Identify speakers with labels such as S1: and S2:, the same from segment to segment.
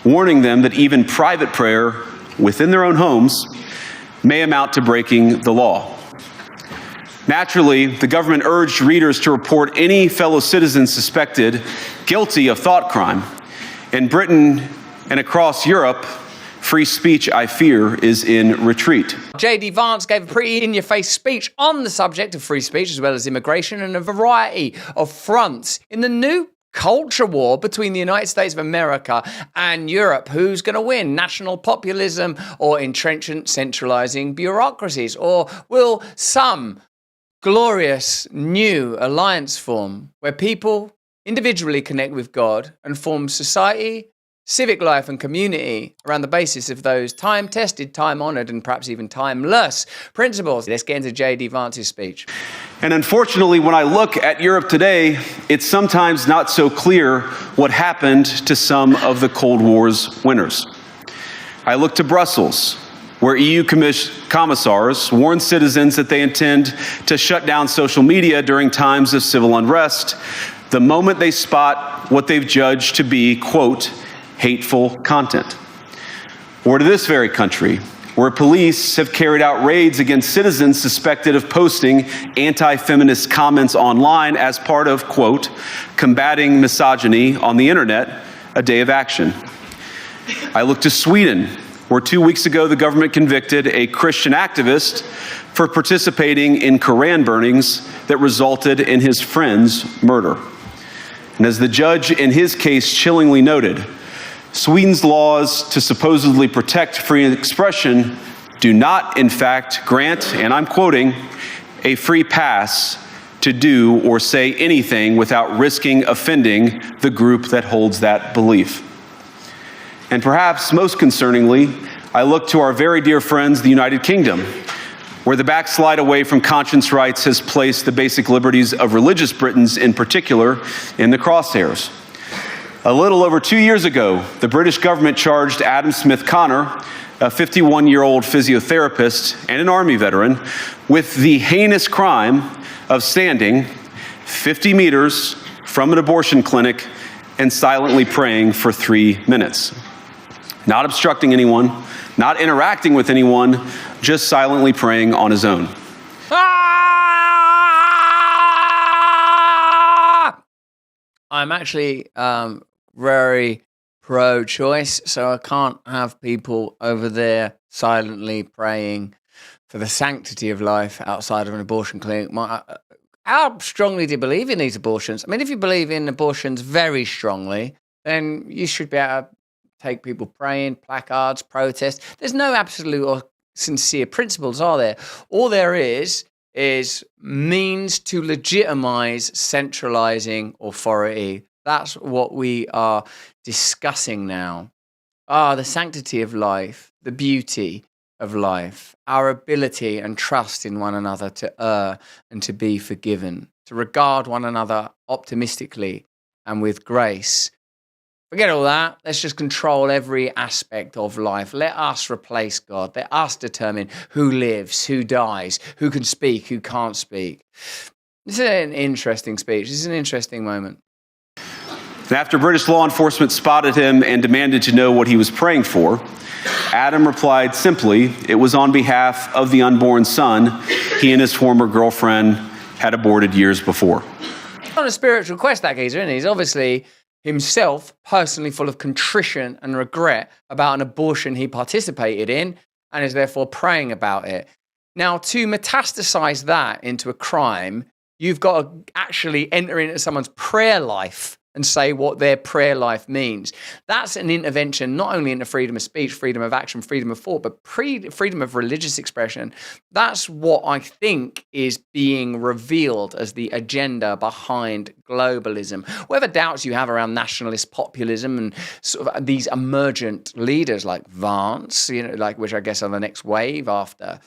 S1: warning them that even private prayer within their own homes may amount to breaking the law. Naturally, the government urged readers to report any fellow citizen suspected guilty of thought crime. In Britain and across Europe, free speech, I fear, is in retreat.
S2: J.D. Vance gave a pretty in-your-face speech on the subject of free speech as well as immigration and a variety of fronts in the new culture war between the United States of America and Europe. Who's going to win? National populism or entrenchant centralizing bureaucracies? Or will some glorious new alliance form where people individually connect with God and form society, civic life and community around the basis of those time-tested, time-honored, and perhaps even timeless principles? Let's get into J.D. Vance's speech.
S1: And unfortunately, when I look at Europe today, it's sometimes not so clear what happened to some of the Cold War's winners. I look to Brussels, where EU commissars warn citizens that they intend to shut down social media during times of civil unrest the moment they spot what they've judged to be, quote, hateful content. Or to this very country, where police have carried out raids against citizens suspected of posting anti-feminist comments online as part of, quote, combating misogyny on the internet, a day of action. I look to Sweden, where 2 weeks ago the government convicted a Christian activist for participating in Koran burnings that resulted in his friend's murder. And as the judge in his case chillingly noted, Sweden's laws to supposedly protect free expression do not, in fact, grant, and I'm quoting, a free pass to do or say anything without risking offending the group that holds that belief. And perhaps most concerningly, I look to our very dear friends, the United Kingdom, where the backslide away from conscience rights has placed the basic liberties of religious Britons in particular in the crosshairs. A little over 2 years ago, the British government charged Adam Smith Connor, a 51-year-old physiotherapist and an Army veteran, with the heinous crime of standing 50 meters from an abortion clinic and silently praying for 3 minutes. Not obstructing anyone, not interacting with anyone, just silently praying on his own.
S2: I'm actually very pro-choice, so I can't have people over there silently praying for the sanctity of life outside of an abortion clinic. How strongly do you believe in these abortions? I mean, if you believe in abortions very strongly, then you should be able to take people praying, placards, protests. There's no absolute or sincere principles, are there? All there is means to legitimize centralizing authority. That's what we are discussing now. The sanctity of life, the beauty of life, our ability and trust in one another to err and to be forgiven, to regard one another optimistically and with grace. Forget all that. Let's just control every aspect of life. Let us replace God. Let us determine who lives, who dies, who can speak, who can't speak. This is an interesting speech. This is an interesting moment.
S1: And after British law enforcement spotted him and demanded to know what he was praying for, Adam replied simply, it was on behalf of the unborn son he and his former girlfriend had aborted years before.
S2: On a spiritual quest, that geezer, isn't he? He's obviously himself personally full of contrition and regret about an abortion he participated in and is therefore praying about it. Now, to metastasize that into a crime, you've got to actually enter into someone's prayer life and say what their prayer life means. That's an intervention not only into freedom of speech, freedom of action, freedom of thought, but freedom of religious expression. That's what I think is being revealed as the agenda behind globalism. Whatever doubts you have around nationalist populism and sort of these emergent leaders like Vance, which I guess are the next wave after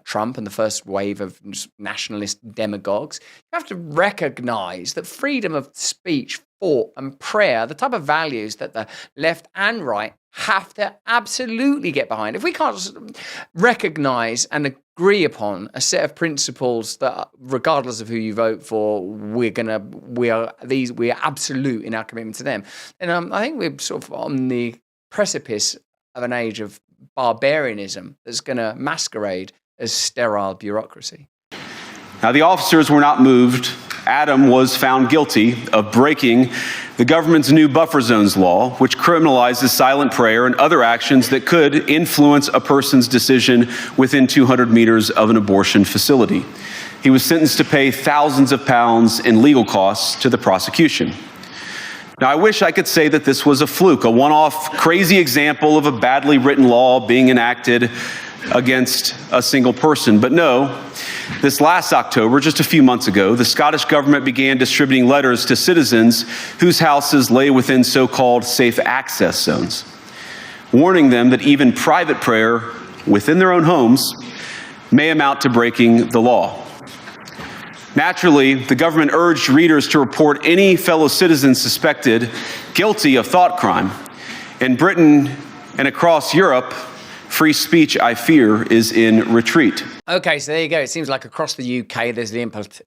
S2: Trump and the first wave of nationalist demagogues, you have to recognize that freedom of speech, thought, and prayer, the type of values that the left and right have to absolutely get behind. If we can't recognize and agree upon a set of principles that, regardless of who you vote for, we are absolute in our commitment to them, and I think we're sort of on the precipice of an age of barbarianism that's going to masquerade as sterile bureaucracy.
S1: Now, the officers were not moved. Adam was found guilty of breaking the government's new buffer zones law, which criminalizes silent prayer and other actions that could influence a person's decision within 200 meters of an abortion facility. He was sentenced to pay thousands of pounds in legal costs to the prosecution. Now, I wish I could say that this was a fluke, a one-off crazy example of a badly written law being enacted against a single person. But no, this last October, just a few months ago, the Scottish government began distributing letters to citizens whose houses lay within so-called safe access zones, warning them that even private prayer within their own homes may amount to breaking the law. Naturally, the government urged readers to report any fellow citizens suspected guilty of thought crime. In Britain and across Europe, free speech, I fear, is in retreat.
S2: Okay, so there you go. It seems like across the UK, there's the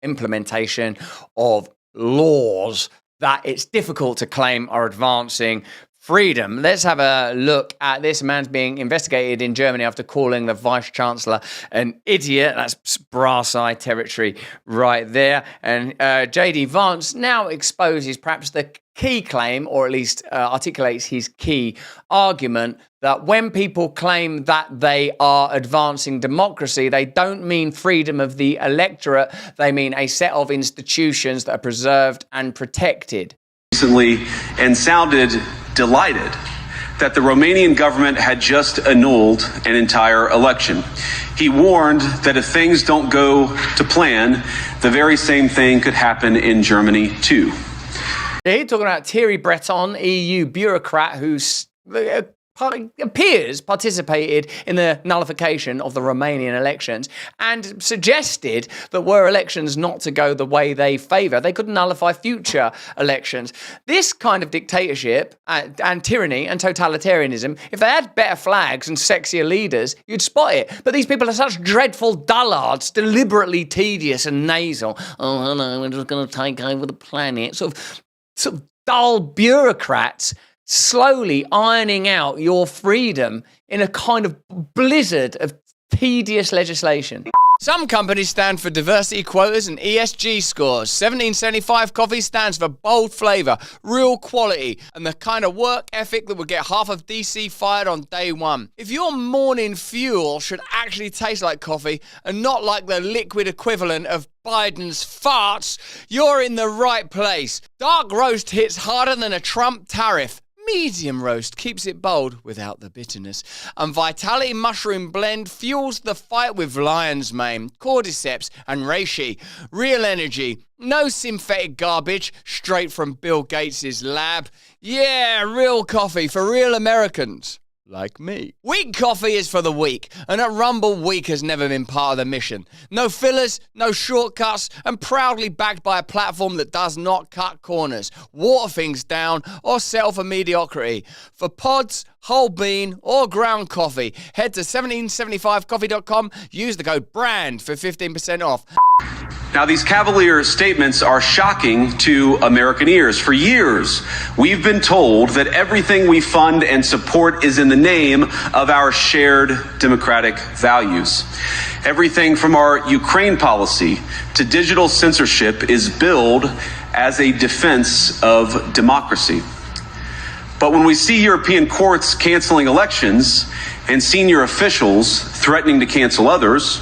S2: implementation of laws that it's difficult to claim are advancing freedom. Let's have a look at this. A man's being investigated in Germany after calling the Vice-Chancellor an idiot. That's brass eye territory right there. And J.D. Vance now exposes perhaps the key claim, or at least articulates his key argument, that when people claim that they are advancing democracy, they don't mean freedom of the electorate. They mean a set of institutions that are preserved and protected.
S1: Recently, and sounded delighted that the Romanian government had just annulled an entire election. He warned that if things don't go to plan, the very same thing could happen in Germany too.
S2: He's talking about Thierry Breton, EU bureaucrat who's appears participated in the nullification of the Romanian elections and suggested that were elections not to go the way they favour, they could nullify future elections. This kind of dictatorship and tyranny and totalitarianism, if they had better flags and sexier leaders, you'd spot it. But these people are such dreadful dullards, deliberately tedious and nasal. Oh, hello, we're just going to take over the planet. Sort of dull bureaucrats slowly ironing out your freedom in a kind of blizzard of tedious legislation. Some companies stand for diversity quotas and ESG scores. 1775 Coffee stands for bold flavour, real quality, and the kind of work ethic that would get half of DC fired on day one. If your morning fuel should actually taste like coffee and not like the liquid equivalent of Biden's farts, you're in the right place. Dark roast hits harder than a Trump tariff. Medium roast keeps it bold without the bitterness. And Vitality Mushroom Blend fuels the fight with lion's mane, cordyceps and reishi. Real energy, no synthetic garbage, straight from Bill Gates' lab. Yeah, real coffee for real Americans. Like me. Weak coffee is for the weak, and at Rumble, weak has never been part of the mission. No fillers, no shortcuts, and proudly backed by a platform that does not cut corners, water things down, or settle for mediocrity. For pods, whole bean, or ground coffee, head to 1775coffee.com, use the code BRAND for 15% off.
S1: Now, these cavalier statements are shocking to American ears. For years, we've been told that everything we fund and support is in the name of our shared democratic values. Everything from our Ukraine policy to digital censorship is billed as a defense of democracy. But when we see European courts canceling elections and senior officials threatening to cancel others,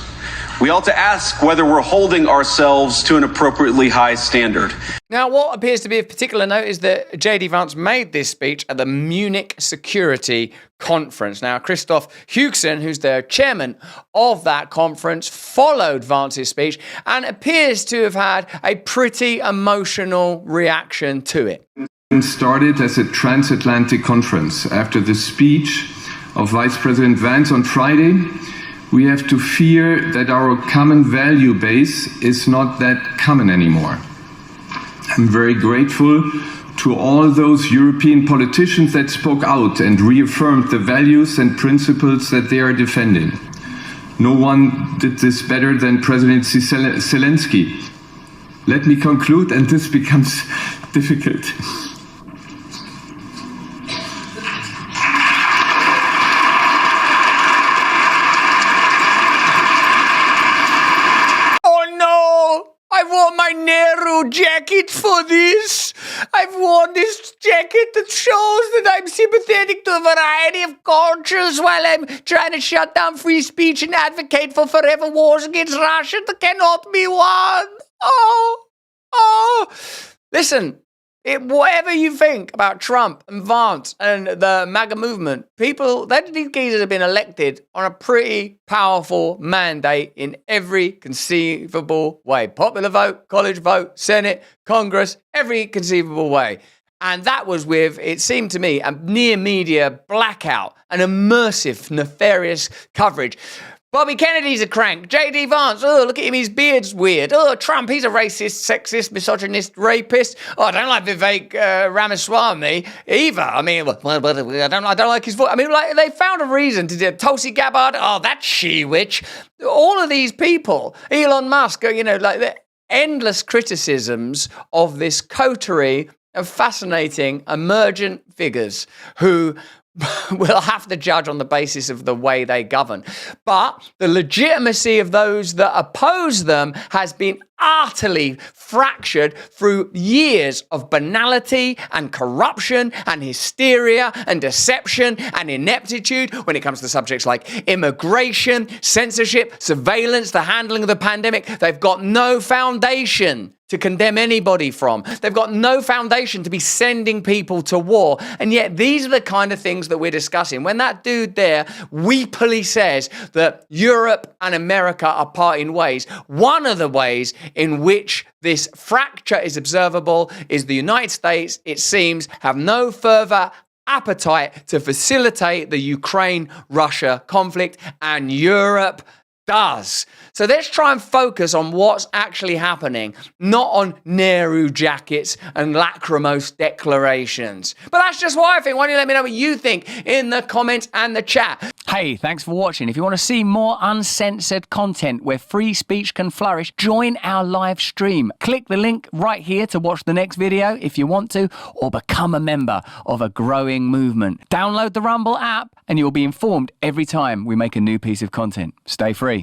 S1: we ought to ask whether we're holding ourselves to an appropriately high standard.
S2: Now, what appears to be of particular note is that J.D. Vance made this speech at the Munich Security Conference. Now, Christoph Huxen, who's the chairman of that conference, followed Vance's speech and appears to have had a pretty emotional reaction to it.
S3: It started as a transatlantic conference. After the speech of Vice President Vance on Friday, we have to fear that our common value base is not that common anymore. I'm very grateful to all those European politicians that spoke out and reaffirmed the values and principles that they are defending. No one did this better than President Zelensky. Let me conclude, and this becomes difficult.
S2: special jacket for this. I've worn this jacket that shows that I'm sympathetic to a variety of cultures while I'm trying to shut down free speech and advocate for forever wars against Russia that cannot be won. Oh. Listen, whatever you think about Trump and Vance and the MAGA movement, these geezers have been elected on a pretty powerful mandate in every conceivable way. Popular vote, college vote, Senate, Congress, every conceivable way. And that was with, it seemed to me, a near media blackout, an immersive, nefarious coverage. Bobby Kennedy's a crank. J.D. Vance, oh, look at him, his beard's weird. Oh, Trump, he's a racist, sexist, misogynist, rapist. Oh, I don't like Vivek Ramaswamy either. I mean, I don't like his voice. I mean, like, they found a reason to do Tulsi Gabbard. Oh, that she-witch. All of these people, Elon Musk, like the endless criticisms of this coterie of fascinating, emergent figures who we'll have to judge on the basis of the way they govern. But the legitimacy of those that oppose them has been utterly fractured through years of banality and corruption and hysteria and deception and ineptitude when it comes to subjects like immigration, censorship, surveillance, the handling of the pandemic. They've got no foundation to condemn anybody from. They've got no foundation to be sending people to war. And yet these are the kind of things that we're discussing. When that dude there weepily says that Europe and America are parting ways, one of the ways in which this fracture is observable is the United States, it seems, have no further appetite to facilitate the Ukraine-Russia conflict, and Europe does. So let's try and focus on what's actually happening, not on Nehru jackets and lachrymose declarations. But that's just what I think. Why don't you let me know what you think in the comments and the chat? Hey, thanks for watching. If you want to see more uncensored content where free speech can flourish, join our live stream. Click the link right here to watch the next video if you want to, or become a member of a growing movement. Download the Rumble app and you'll be informed every time we make a new piece of content. Stay free.